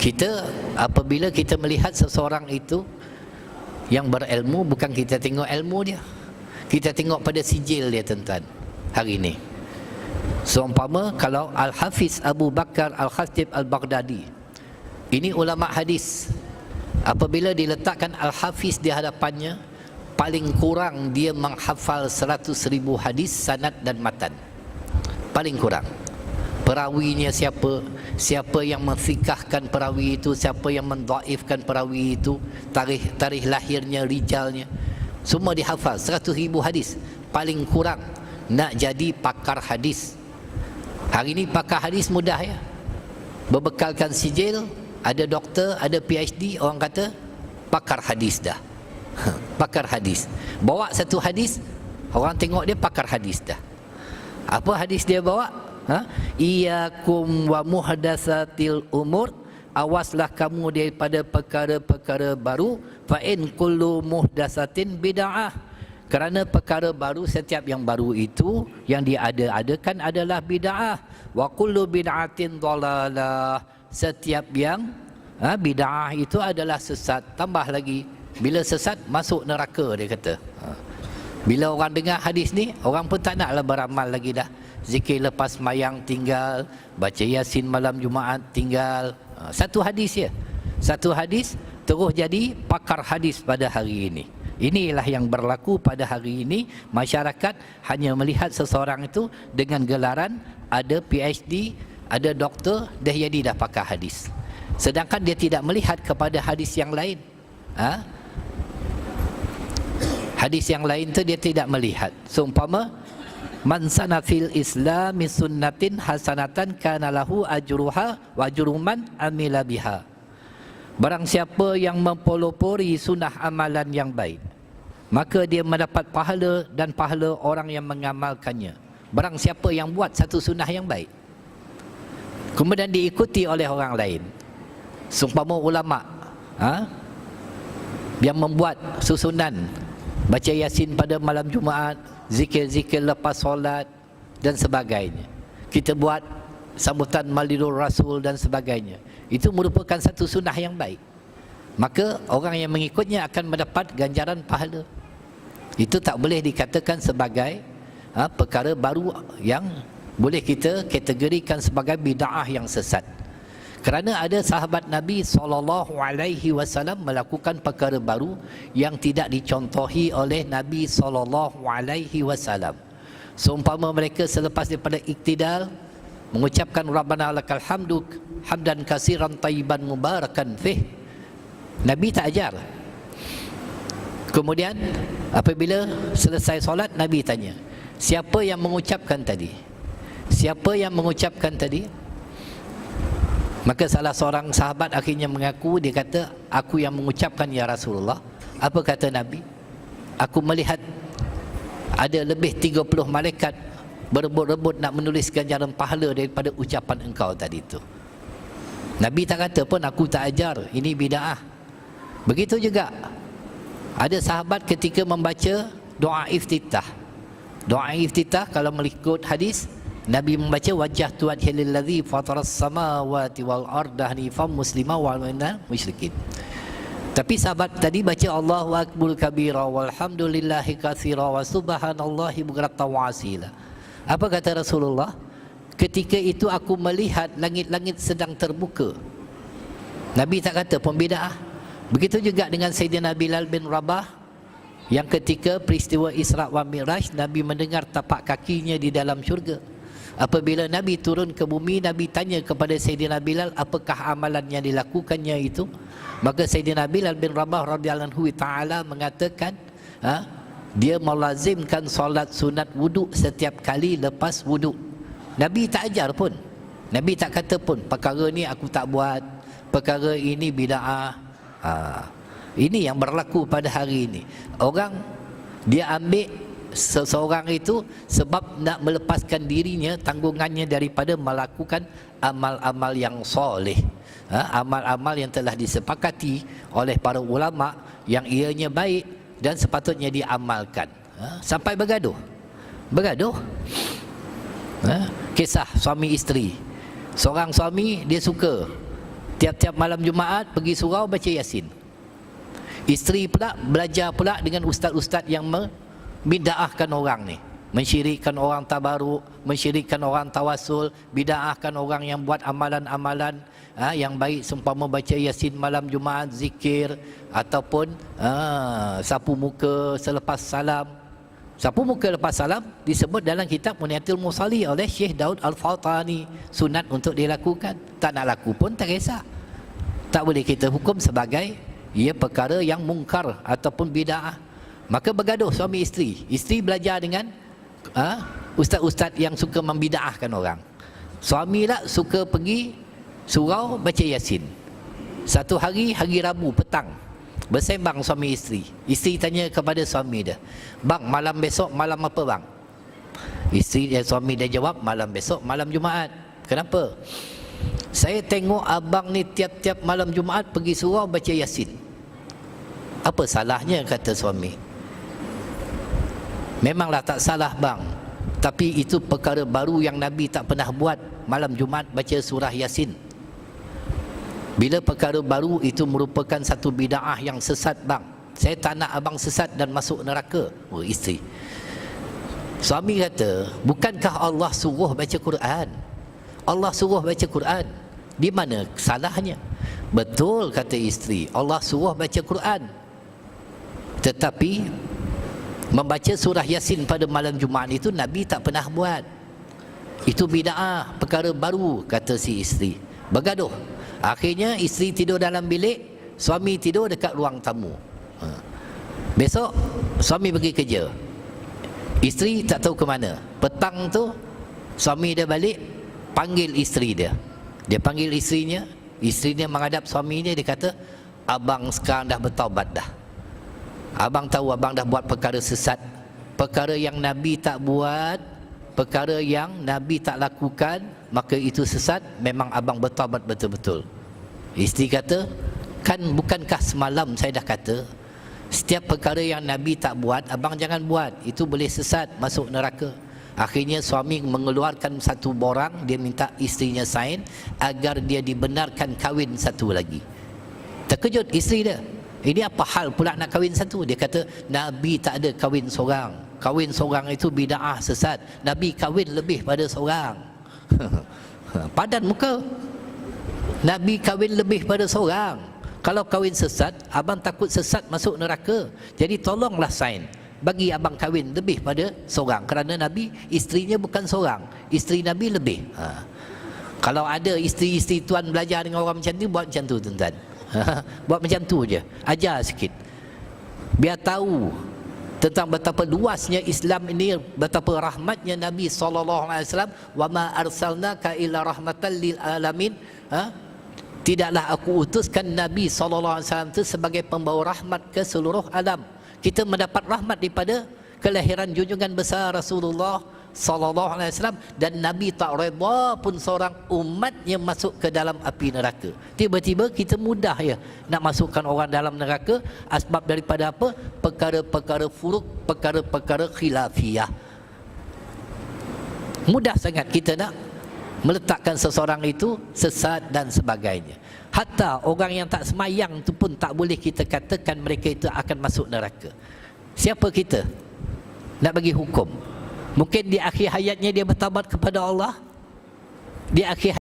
Kita apabila kita melihat seseorang itu yang berilmu, bukan kita tengok ilmu dia, kita tengok pada sijil dia, tuan-tuan. Hari ini seumpama kalau Al-Hafiz Abu Bakar Al-Khatib Al-Baghdadi, ini ulama hadis, apabila diletakkan Al-Hafiz di hadapannya, paling kurang dia menghafal 100,000 hadis sanad dan matan. Paling kurang. Perawinya siapa, siapa yang menfikahkan perawi itu, siapa yang mendhaifkan perawi itu, tarikh lahirnya, rijalnya, semua dihafal. 100,000 hadis paling kurang nak jadi pakar hadis. Hari ini pakar hadis mudah ya, berbekalkan sijil, ada doktor, ada PhD, orang kata pakar hadis dah. Pakar hadis, bawa satu hadis, orang tengok dia pakar hadis dah. Apa hadis dia bawa? Iyyakum wa muhdatsatil umur, awaslah kamu daripada perkara-perkara baru. Fa in kullu muhdatsatin bid'ah, kerana perkara baru, setiap yang baru itu yang diada-adakan adalah bid'ah. Wa kullu bid'atin dhalalah, setiap yang bid'ah itu adalah sesat. Tambah lagi, bila sesat masuk neraka, dia kata. Bila orang dengar hadis ni, orang pun tak naklah beramal lagi dah. Zikir lepas mayang tinggal, baca Yasin malam Jumaat tinggal. Satu hadis ya, satu hadis terus jadi pakar hadis pada hari ini. Inilah yang berlaku pada hari ini. Masyarakat hanya melihat seseorang itu dengan gelaran ada PhD, ada doktor, dah jadi dah pakar hadis. Sedangkan dia tidak melihat kepada hadis yang lain. Hadis yang lain tu dia tidak melihat. Seumpama man sana fil islami sunnatin hasanatan kana lahu ajruha wa ajru man amila biha. Barang siapa yang mempelopori sunnah amalan yang baik, maka dia mendapat pahala dan pahala orang yang mengamalkannya. Barang siapa yang buat satu sunnah yang baik, kemudian diikuti oleh orang lain, seumpama ulama yang membuat susunan baca Yasin pada malam Jumaat, zikir-zikir lepas solat dan sebagainya, kita buat sambutan Maulidul Rasul dan sebagainya, itu merupakan satu sunnah yang baik, maka orang yang mengikutnya akan mendapat ganjaran pahala. Itu tak boleh dikatakan sebagai perkara baru yang boleh kita kategorikan sebagai bid'ah yang sesat. Kerana ada sahabat Nabi SAW melakukan perkara baru yang tidak dicontohi oleh Nabi SAW. Seumpama mereka selepas daripada iktidal mengucapkan Rabbana lakal hamdu hamdan kasiran tayyiban mubarakan fih, Nabi tak ajar. Kemudian apabila selesai solat, Nabi tanya, siapa yang mengucapkan tadi? Siapa yang mengucapkan tadi? Maka salah seorang sahabat akhirnya mengaku, dia kata, aku yang mengucapkan ya Rasulullah. Apa kata Nabi? Aku melihat ada lebih 30 malaikat berebut-rebut nak menulis ganjaran pahala daripada ucapan engkau tadi itu. Nabi tak kata pun aku tak ajar, ini bid'ah. Begitu juga ada sahabat ketika membaca doa iftitah. Doa iftitah kalau mengikut hadis, Nabi membaca wajah tuat hilillazi fataras samawati wal arda hanifan muslima wa minal musyrikin. Tapi sahabat tadi baca Allahu akbar kabira walhamdulillahi katsira wa subhanallahi bukratan wa asila. Apa kata Rasulullah? Ketika itu aku melihat langit-langit sedang terbuka. Nabi tak kata pun bid'ah. Begitu juga dengan Sayyidina Bilal bin Rabah, yang ketika peristiwa Isra' wa Mi'raj, Nabi mendengar tapak kakinya di dalam syurga. Apabila Nabi turun ke bumi, Nabi tanya kepada Sayyidina Bilal, apakah amalan yang dilakukannya itu? Maka Sayyidina Bilal bin Rabah radhiyallahu ta'ala mengatakan, dia melazimkan solat sunat wuduk setiap kali lepas wuduk. Nabi tak ajar pun, Nabi tak kata pun perkara ni aku tak buat, perkara ini bid'ah. Ini yang berlaku pada hari ini. Orang dia ambil seseorang itu sebab nak melepaskan dirinya, tanggungannya daripada melakukan amal-amal yang soleh, amal-amal yang telah disepakati oleh para ulama yang ianya baik dan sepatutnya diamalkan. Sampai bergaduh. Kisah suami isteri. Seorang suami dia suka Tiap-tiap malam Jumaat pergi surau baca Yasin. Isteri pula belajar pula dengan ustaz-ustaz yang membida'ahkan orang ni, mensyirikkan orang tabaruk, mensyirikkan orang tawasul, bida'ahkan orang yang buat amalan-amalan yang baik, seumpama baca Yasin malam Jumaat, zikir, ataupun sapu muka selepas salam. Sapu muka lepas salam disebut dalam kitab Muniatul Musalli oleh Syekh Daud Al-Fatani, sunat untuk dilakukan. Tak nak laku pun tak kisah, tak boleh kita hukum sebagai ia perkara yang mungkar ataupun bida'ah. Maka bergaduh suami isteri. Isteri belajar dengan ustaz-ustaz yang suka membida'ahkan orang. Suami lah suka pergi surau baca Yasin. Satu hari, hari Rabu petang, bersembang suami isteri. Isteri tanya kepada suami dia, "Bang, malam besok malam apa bang?" Suami dia jawab, "Malam besok malam Jumaat." "Kenapa?" "Saya tengok abang ni tiap-tiap malam Jumaat pergi surau baca Yasin." "Apa salahnya?" kata suami. "Memanglah tak salah bang, tapi itu perkara baru yang Nabi tak pernah buat, malam Jumaat baca surah Yasin. Bila perkara baru itu merupakan satu bida'ah yang sesat bang. Saya tak nak abang sesat dan masuk neraka." Oh, isteri. Suami kata, "Bukankah Allah suruh baca Quran? Allah suruh baca Quran. Di mana salahnya?" "Betul," kata isteri, "Allah suruh baca Quran. Tetapi membaca surah Yasin pada malam Jumaat itu Nabi tak pernah buat. Itu bida'ah, perkara baru," kata si isteri. Bergaduh. Akhirnya isteri tidur dalam bilik, suami tidur dekat ruang tamu. Besok suami pergi kerja, isteri tak tahu ke mana. Petang tu suami dia balik, panggil isteri dia. Dia panggil isterinya, isterinya menghadap suami dia, dia kata, "Abang sekarang dah bertaubat dah. Abang tahu abang dah buat perkara sesat, perkara yang Nabi tak buat, perkara yang Nabi tak lakukan, maka itu sesat. Memang abang bertaubat betul-betul." Isteri kata, "Kan bukankah semalam saya dah kata, setiap perkara yang Nabi tak buat, abang jangan buat, itu boleh sesat, masuk neraka." Akhirnya suami mengeluarkan satu borang, dia minta isterinya sign agar dia dibenarkan kahwin satu lagi. Terkejut isteri dia, "Ini apa hal pula nak kahwin satu?" Dia kata, "Nabi tak ada kahwin seorang. Kahwin seorang itu bida'ah sesat. Nabi kahwin lebih pada seorang." Padan muka. Nabi kahwin lebih pada seorang. Kalau kahwin sesat, abang takut sesat masuk neraka. Jadi tolonglah sign, bagi abang kahwin lebih pada seorang. Kerana Nabi isterinya bukan seorang, isteri Nabi lebih. Kalau ada isteri-isteri tuan belajar dengan orang macam ni, buat macam tu tuan-tuan. Buat macam tu je, ajar sikit, biar tahu tentang betapa luasnya Islam ini, betapa rahmatnya Nabi SAW. "Wa ma arsalnaka illa rahmatan lil alamin." Tidaklah aku utuskan Nabi SAW itu sebagai pembawa rahmat ke seluruh alam. Kita mendapat rahmat daripada kelahiran junjungan besar Rasulullah SAW, dan Nabi tak redha pun seorang umatnya masuk ke dalam api neraka. Tiba-tiba kita mudah ya nak masukkan orang dalam neraka. Asbab daripada apa? Perkara-perkara furuk, perkara-perkara khilafiyah. Mudah sangat kita nak meletakkan seseorang itu sesat dan sebagainya. Hatta orang yang tak semayang tu pun tak boleh kita katakan mereka itu akan masuk neraka. Siapa kita nak bagi hukum? Mungkin di akhir hayatnya dia bertaubat kepada Allah, di akhir